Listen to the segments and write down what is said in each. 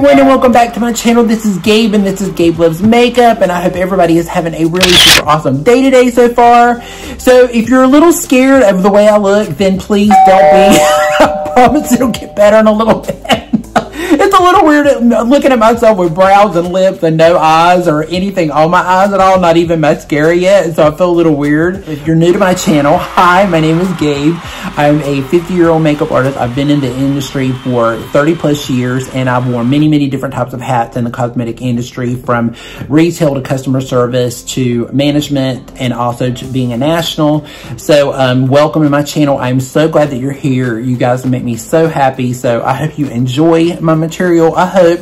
everyone, and welcome back to my channel. This is Gabe, and this is Gabe Loves Makeup, and I hope everybody is having a really super awesome day today so far. So if you're a little scared of the way I look, then please don't be. I promise it'll get better in a little bit. It's a little weird looking at myself with brows and lips and no eyes or anything on my eyes at all, not even mascara yet, so I feel a little weird. If you're new to my channel, hi, my name is Gabe. I'm a 50-year-old makeup artist. I've been in the industry for 30 plus years, and I've worn many different types of hats in the cosmetic industry, from retail to customer service to management, and also to being a national. So welcome to my channel. I'm so glad that you're here. You guys make me so happy, so I hope you enjoy my material. I hope.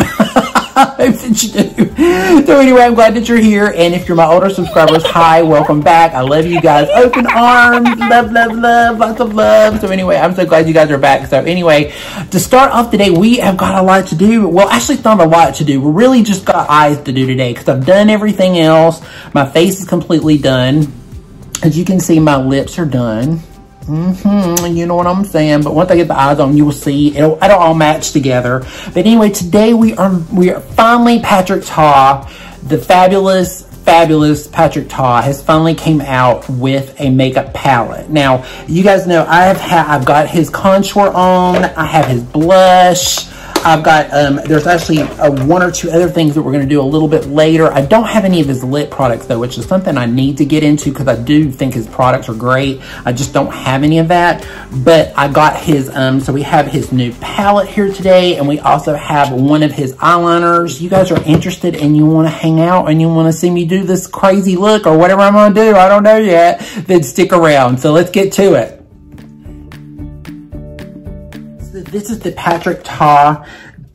I hope that you do. So anyway, I'm glad that you're here, and if you're my older subscribers, hi, welcome back. I love you guys. Open arms, love, lots of love. So anyway, I'm so glad you guys are back. So anyway, to start off today, we have got a lot to do. Well, actually, it's not a lot to do. We really just got eyes to do today because I've done everything else. My face is completely done. As you can see, my lips are done. You know what I'm saying, but once I get the eyes on, you will see it'll all match together. But anyway, today we are finally, Patrick Ta, the fabulous Patrick Ta has finally came out with a makeup palette. Now, you guys know I've got his contour on, I have his blush, I've got, there's actually one or two other things that we're going to do a little bit later. I don't have any of his lip products though, which is something I need to get into because I do think his products are great. I just don't have any of that. But I got his, so we have his new palette here today, and we also have one of his eyeliners. You guys are interested and you want to hang out and you want to see me do this crazy look or whatever I'm going to do, I don't know yet, then stick around. So let's get to it. This is the Patrick Ta,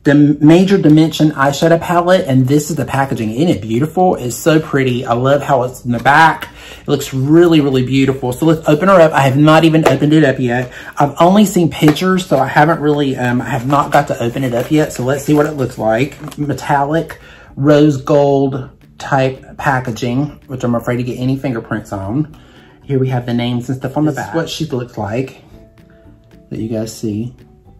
the Major Dimension eyeshadow palette, and this is the packaging. Isn't it beautiful? It's so pretty. I love how it's in the back. It looks really beautiful. So let's open her up. I have not even opened it up yet. I've only seen pictures, so I haven't really, I have not got to open it up yet. So let's see what it looks like. Metallic rose gold type packaging, which I'm afraid to get any fingerprints on. Here we have the names and stuff on the back. This is what she looks like that you guys see.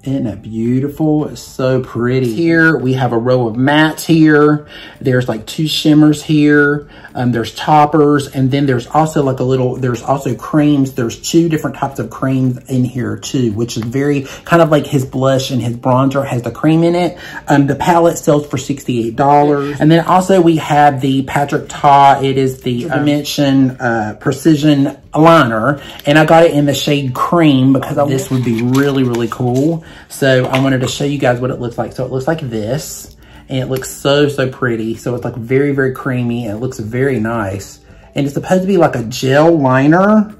Isn't that beautiful? It's so pretty. Here we have a row of mattes here. There's like two shimmers here. There's toppers, and then there's also like there's also creams. There's two different types of creams in here too, which is very kind of like his blush and his bronzer has the cream in it. The palette sells for $68. And then also we have the Patrick Ta. It is the Dimension Precision Liner, and I got it in the shade Creme because this would be really cool. So I wanted to show you guys what it looks like. So it looks like this, and it looks so pretty. So it's like very creamy, and it looks very nice. And it's supposed to be like a gel liner.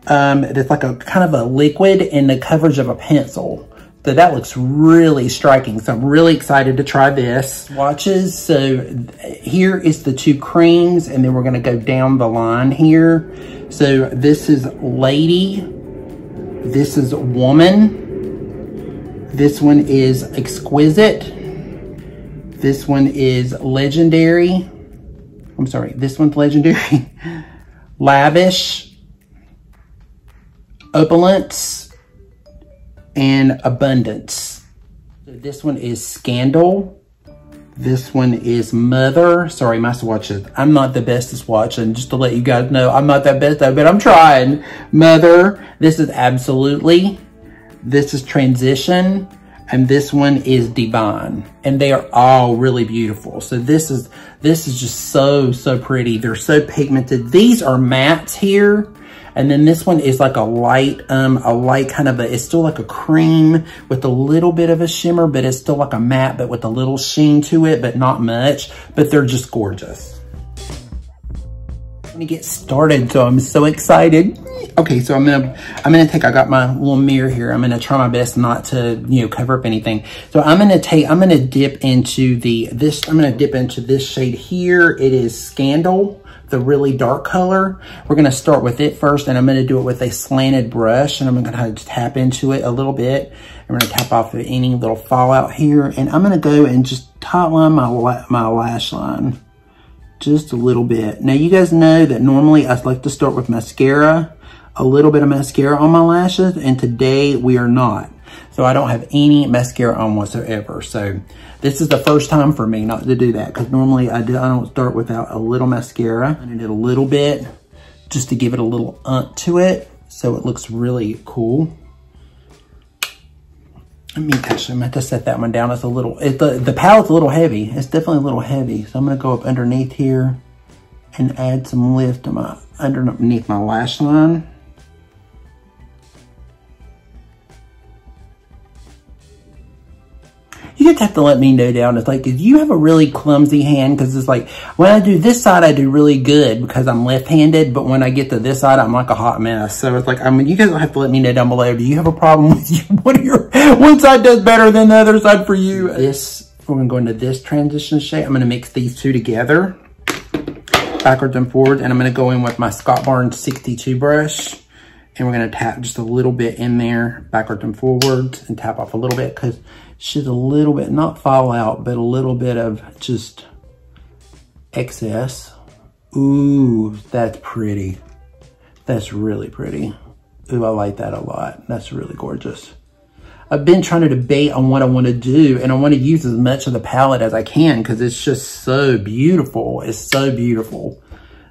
It's like a kind of a liquid in the coverage of a pencil. So that looks really striking. So I'm really excited to try this. Swatches. So here is the two creams, and then we're going to go down the line here. So this is Lady. This is Woman. This one is Exquisite. This one is Legendary. I'm sorry, this one's Legendary. Lavish. Opulence. And Abundance. So this one is Scandal. This one is Mother. Sorry, my swatches. I'm not the best at swatching, just to let you guys know. I'm not that best though, but I'm trying. Mother. This is Absolutely. This is Transition. And this one is Divine. And they are all really beautiful. So this is just so pretty. They're so pigmented. These are mattes here. And then this one is like a light kind of it's still like a cream with a little bit of a shimmer, but it's still like a matte, but with a little sheen to it, but not much. But they're just gorgeous. I'm gonna get started, so I'm so excited. Okay, so I'm gonna take, I got my little mirror here. I'm gonna try my best not to, you know, cover up anything. So I'm gonna dip into this shade here. It is Scandal, the really dark color. We're gonna start with it first, and I'm gonna do it with a slanted brush, and I'm gonna tap into it a little bit. I'm gonna tap off any little fallout here, and I'm gonna go and just top line my lash line. Just a little bit. Now you guys know that normally I like to start with mascara, a little bit of mascara on my lashes, and today we are not. So I don't have any mascara on whatsoever. So this is the first time for me not to do that, because normally I don't start without a little mascara. I did a little bit just to give it a little to it, so it looks really cool. I mean, actually, I'm going to set that one down. It's a little, the palette's a little heavy. It's definitely a little heavy. So I'm going to go up underneath here and add some lift to my, underneath my lash line. You just have to let me know down. It's like, if you have a really clumsy hand, because it's like, when I do this side, I do really good because I'm left-handed, but when I get to this side, I'm like a hot mess. So it's like, I mean, you guys have to let me know down below. Do you have a problem with you? One side does better than the other side for you? We're gonna go into this transition shade. I'm gonna mix these two together, backwards and forwards, and I'm gonna go in with my Scott Barnes 62 brush, and we're gonna tap just a little bit in there, backwards and forwards, and tap off a little bit, because she's a little bit, not fall out, but a little bit of just excess. Ooh, that's pretty. That's really pretty. Ooh, I like that a lot. That's really gorgeous. I've been trying to debate on what I want to do, and I want to use as much of the palette as I can because it's just so beautiful. It's so beautiful.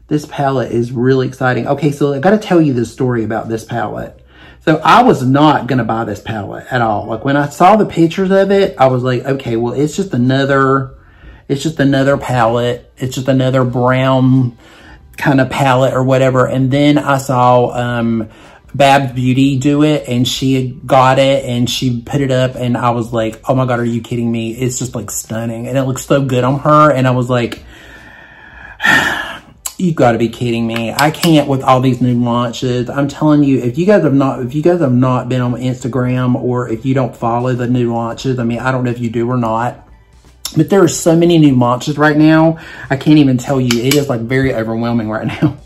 This palette is really exciting. Okay, so I got to tell you this story about this palette. So I was not going to buy this palette at all. Like when I saw the pictures of it, I was like, okay, well, it's just another palette. It's just another brown kind of palette or whatever. And then I saw, Babs Beauty do it, and she got it and she put it up, and I was like, oh my God, are you kidding me? It's just like stunning. And it looks so good on her. And I was like, you gotta be kidding me. I can't with all these new launches. I'm telling you, if you guys have not been on Instagram, or if you don't follow the new launches, I mean, I don't know if you do or not, but there are so many new launches right now. I can't even tell you. It is like very overwhelming right now.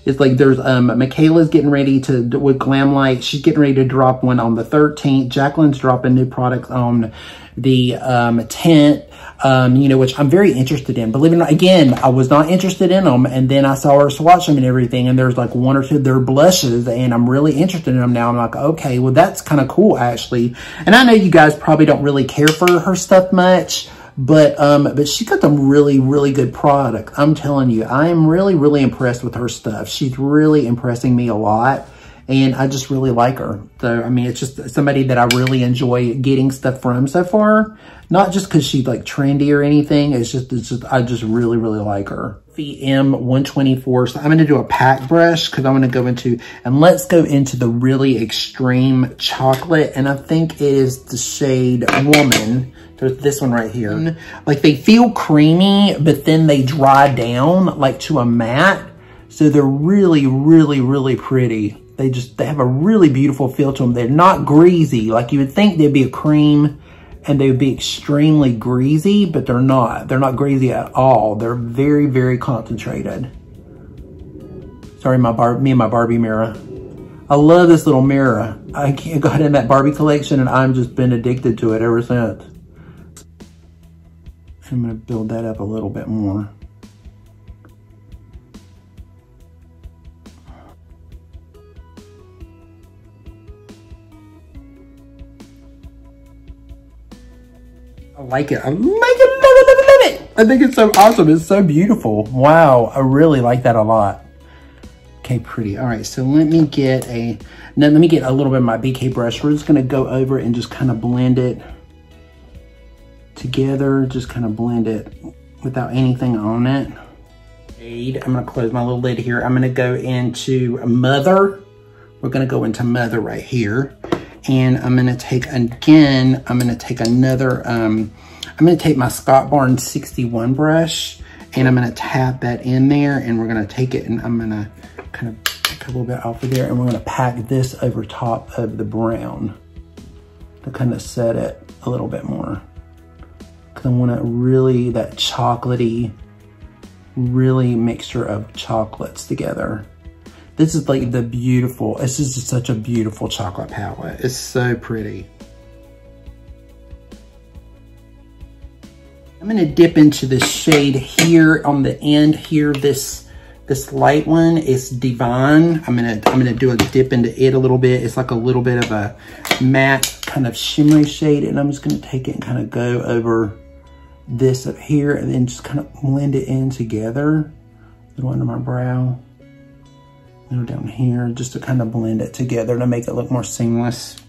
It's like there's, Michaela's getting ready to, with Glam Light, she's getting ready to drop one on the 13th. Jacqueline's dropping new products on the 10th, you know, which I'm very interested in. Believe it or not, again, I was not interested in them, and then I saw her swatch them and everything, and there's like one or two of their blushes, and I'm really interested in them now. I'm like, okay, well, that's kind of cool, actually. And I know you guys probably don't really care for her stuff much, but she got some really, really good product. I'm telling you, I am really, really impressed with her stuff. She's really impressing me a lot, and I just really like her. So, I mean, it's just somebody that I really enjoy getting stuff from so far. Not just because she's like trendy or anything. It's just, I just really, really like her. M124. So I'm going to do a pack brush because I want to go into, and let's go into the really extreme chocolate. And I think it is the shade Woman. There's this one right here. Like, they feel creamy, but then they dry down like to a matte. So they're really, really, really pretty. They have a really beautiful feel to them. They're not greasy. Like you would think they'd be a cream and they would be extremely greasy, but they're not. They're not greasy at all. They're very, very concentrated. Sorry, me and my Barbie mirror. I love this little mirror. I got in that Barbie collection, and I've just been addicted to it ever since. I'm gonna build that up a little bit more. I like it. I like it, love it, love it. I think it's so awesome. It's so beautiful. Wow, I really like that a lot. Okay, pretty. All right, so let me get a little bit of my BK brush. We're just gonna go over and just kind of blend it together. Just kind of blend it without anything on it. I'm gonna close my little lid here. I'm gonna go into Mother. We're gonna go into Mother right here. And I'm gonna take, again, I'm gonna take another, I'm gonna take my Scott Barnes 61 brush, and I'm gonna tap that in there, and we're gonna take it, and I'm gonna kind of take a little bit off of there, and we're gonna pack this over top of the brown to kind of set it a little bit more. Cause I wanna really, that chocolatey, really mixture of chocolates together. This is like the beautiful, this is just such a beautiful chocolate palette. It's so pretty. I'm gonna dip into this shade here on the end here, this This light one is Divine. I'm gonna do a dip into it a little bit. It's like a little bit of a matte kind of shimmery shade, and I'm just gonna take it and kind of go over this up here and then just kind of blend it in together. A little under my brow, a little down here, just to kind of blend it together to make it look more seamless.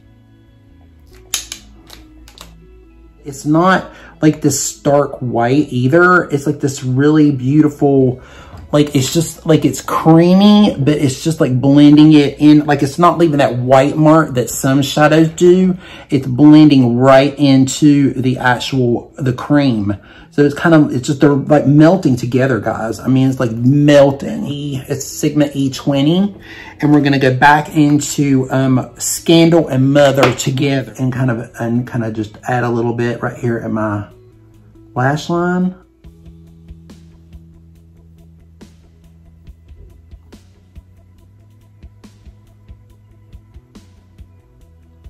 It's not like this stark white either. It's like this really beautiful, like it's just like it's creamy, but it's just like blending it in. Like it's not leaving that white mark that some shadows do. It's blending right into the cream. So it's kind of, it's just, they're like melting together, guys. I mean, it's like melting. It's Sigma E20. And we're gonna go back into Scandal and Mother together and kind of just add a little bit right here at my lash line.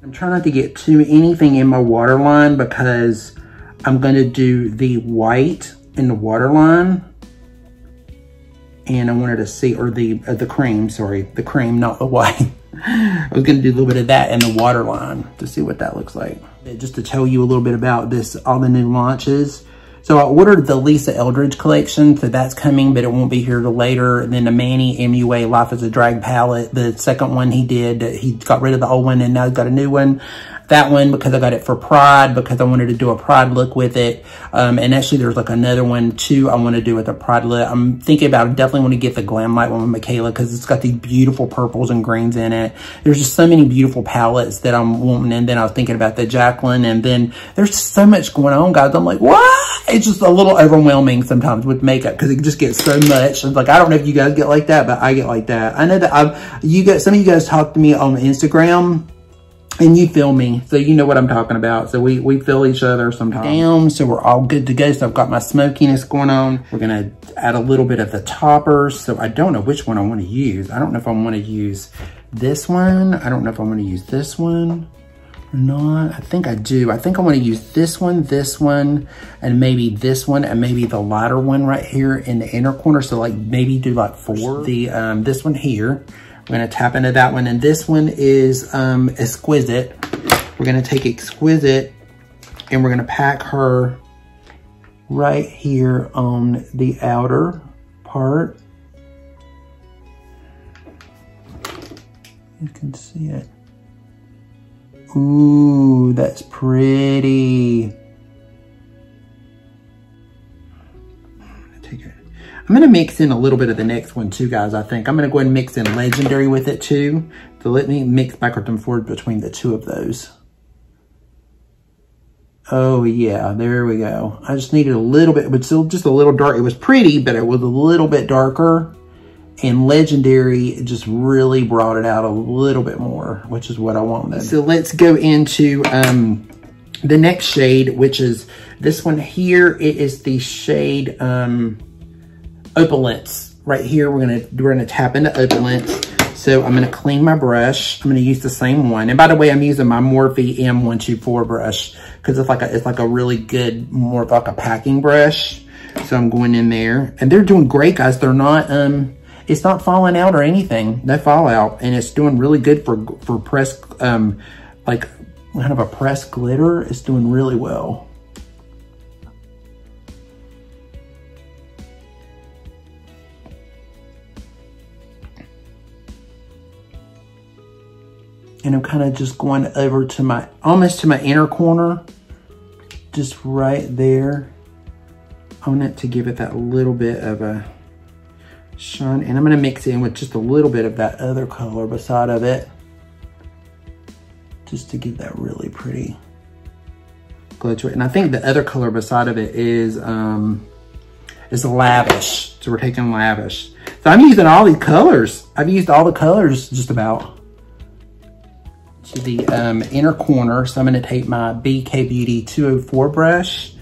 I'm trying not to get anything in my waterline because I'm going to do the white in the waterline. And I wanted to see, or the cream, sorry, the cream, not the white. I was going to do a little bit of that in the waterline to see what that looks like. Just to tell you a little bit about this, all the new launches. So I ordered the Lisa Eldridge collection, so that's coming, but it won't be here till later. And then the Manny MUA Life as a Drag palette, the second one he did, he got rid of the old one and now he's got a new one. That one, because I got it for Pride, because I wanted to do a Pride look with it. And actually there's like another one too I want to do with a Pride look. I'm thinking about, I definitely want to get the Glam Light one with Michaela because it's got these beautiful purples and greens in it. There's just so many beautiful palettes that I'm wanting. And then I was thinking about the Jacqueline, and then there's so much going on, guys. I'm like, what? It's just a little overwhelming sometimes with makeup because it just gets so much. It's like, I don't know if you guys get like that, but I get like that. I know that some of you guys talk to me on Instagram and you feel me, so you know what I'm talking about. So we feel each other sometimes. So we're all good to go. So I've got my smokiness going on. We're gonna add a little bit of the toppers. So I don't know which one I want to use. I don't know if I want to use this one. I don't know if I want to use this one or not. I think I do. I think I want to use this one, and maybe this one, and maybe the lighter one right here in the inner corner. So like maybe do like 4. This one here. We're gonna tap into that one, and this one is Exquisite. We're gonna take Exquisite and we're gonna pack her right here on the outer part. You can see it. Ooh, that's pretty. Take it. I'm gonna mix in a little bit of the next one too, guys, I think. I'm gonna go ahead and mix in Legendary with it too. So let me mix backwards and forward between the two of those. Oh yeah, there we go. I just needed a little bit, but still just a little dark. It was pretty, but it was a little bit darker. And Legendary just really brought it out a little bit more, which is what I wanted. So let's go into the next shade, which is this one here. It is the shade Opulence. Right here, we're gonna tap into Opulence. So I'm gonna clean my brush. I'm gonna use the same one. And by the way, I'm using my Morphe M124 brush because it's like a really good, more of like a packing brush. So I'm going in there, and they're doing great, guys. They're not it's not falling out or anything. No fallout, and it's doing really good for pressed like kind of a pressed glitter. It's doing really well. And I'm kind of just going over to almost to my inner corner, just right there. I want it to give it that little bit of a shine. And I'm gonna mix it in with just a little bit of that other color beside of it, just to give that really pretty glow to it. And I think the other color beside of it is Lavish. So we're taking Lavish. So I'm using all these colors. I've used all the colors just about. To the inner corner. So I'm going to take my BK Beauty 204 brush,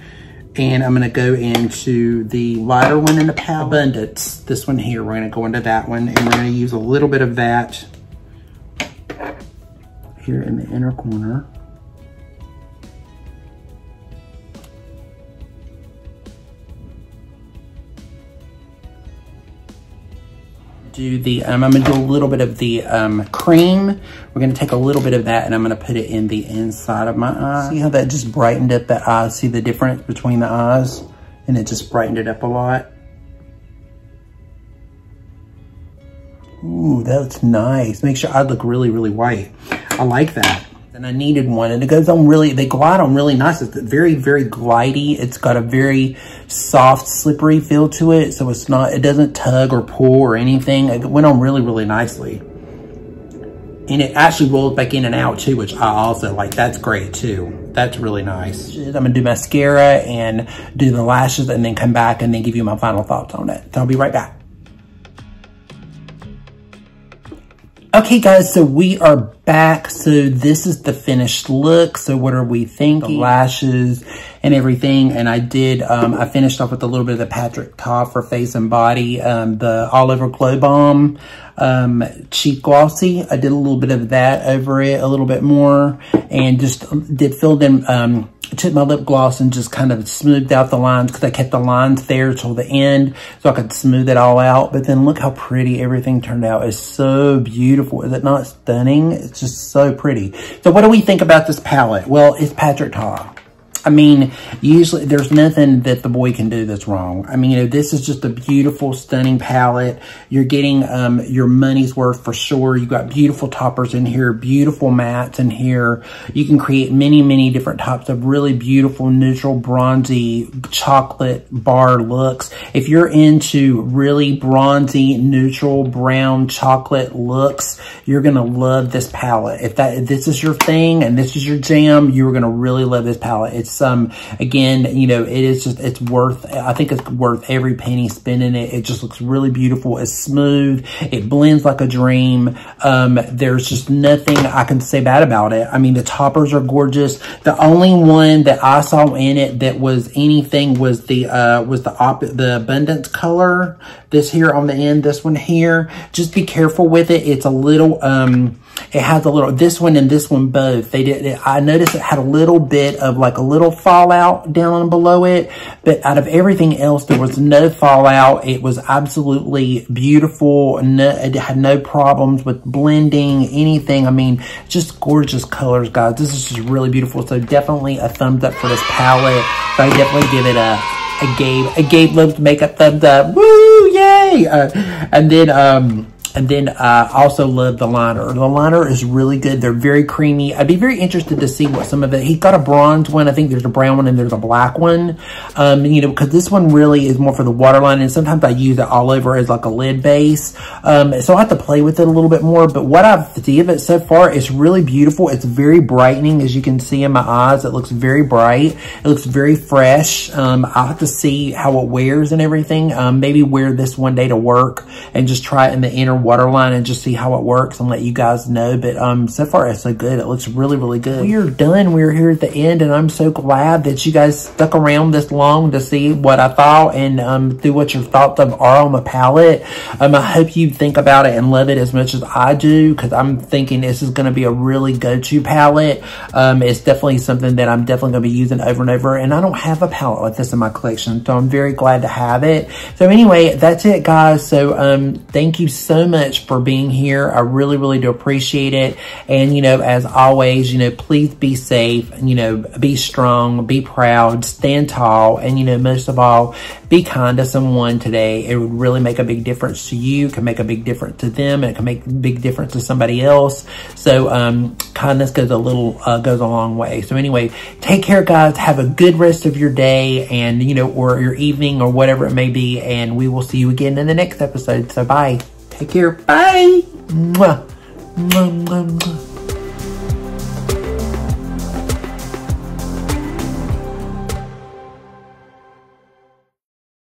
and I'm going to go into the lighter one in the palette, Abundance. This one here, we're going to go into that one, and we're going to use a little bit of that here in the inner corner. do the, I'm gonna do a little bit of the cream. We're gonna take a little bit of that and I'm gonna put it in the inside of my eye. See how that just brightened up that eye? See the difference between the eyes? And it just brightened it up a lot. Ooh, that's nice. Makes your eye look really, really white. I like that. And I needed one, and it goes on really, they glide on really nice. It's very, very glidey. It's got a very soft, slippery feel to it. So it's not, it doesn't tug or pull or anything. It went on really, really nicely. And it actually rolls back in and out too, which I also like. That's great too. That's really nice. I'm gonna do mascara and do the lashes and then come back and then give you my final thoughts on it. So I'll be right back. Okay guys, so we are back. So this is the finished look. So what are we thinking? The lashes and everything. And I did, I finished off with a little bit of the Patrick Ta for face and body, the All Over Glow Balm, cheek glossy. I did a little bit of that over it, a little bit more, and just did fill them, took my lip gloss and just kind of smoothed out the lines because I kept the lines there till the end so I could smooth it all out. But then look how pretty everything turned out. It's so beautiful. Is it not stunning? It's just so pretty. So what do we think about this palette? Well, it's Patrick Ta. I mean, usually there's nothing that the boy can do that's wrong. I mean, you know, this is just a beautiful, stunning palette. You're getting your money's worth for sure. You've got beautiful toppers in here, beautiful mattes in here. You can create many, many different types of really beautiful, neutral, bronzy, chocolate bar looks. If you're into really bronzy, neutral, brown, chocolate looks, you're going to love this palette. If this is your thing and this is your jam, you're going to really love this palette. It's again, you know, it is just, it's worth, I think it's worth every penny spending it. It just looks really beautiful. It's smooth. It blends like a dream. There's just nothing I can say bad about it. I mean, the toppers are gorgeous. The only one that I saw in it that was anything was the abundance color. This here on the end, this one here. Just be careful with it. It's a little, it has a little, this one and this one both. I noticed it had a little bit of like a little fallout down below it, but out of everything else, there was no fallout. It was absolutely beautiful. It had no problems with blending, anything. I mean, just gorgeous colors, guys. This is just really beautiful. So definitely a thumbs up for this palette. So I definitely give it a Gabe Loves Makeup thumbs up. Woo, yay! And then I also love the liner. The liner is really good. They're very creamy. I'd be very interested to see what some of it, he's got a bronze one. I think there's a brown one and there's a black one. You know, because this one really is more for the waterline, and sometimes I use it all over as like a lid base. So I have to play with it a little bit more, but what I've seen of it so far is really beautiful. It's very brightening, as you can see in my eyes. It looks very bright. It looks very fresh. I'll have to see how it wears and everything. Maybe wear this one day to work and just try it in the inner waterline and just see how it works and let you guys know. But so far it's so good. It looks really, really good. We are done. We're here at the end, and I'm so glad that you guys stuck around this long to see what I thought and do what your thoughts are on the palette. I hope you think about it and love it as much as I do, because I'm thinking this is going to be a really go-to palette. It's definitely something that I'm definitely going to be using over and over, and I don't have a palette like this in my collection, so I'm very glad to have it. So anyway, that's it, guys. So thank you so much for being here. I really, really do appreciate it. And, you know, as always, you know, please be safe, you know, be strong, be proud, stand tall, and, you know, most of all, be kind to someone today. It would really make a big difference to you. It can make a big difference to them, and it can make a big difference to somebody else. So, kindness goes a long way. So anyway, take care, guys. Have a good rest of your day, and, you know, or your evening, or whatever it may be. And we will see you again in the next episode. So bye. Take care. Bye. Mwah. Mwah, mwah, mwah.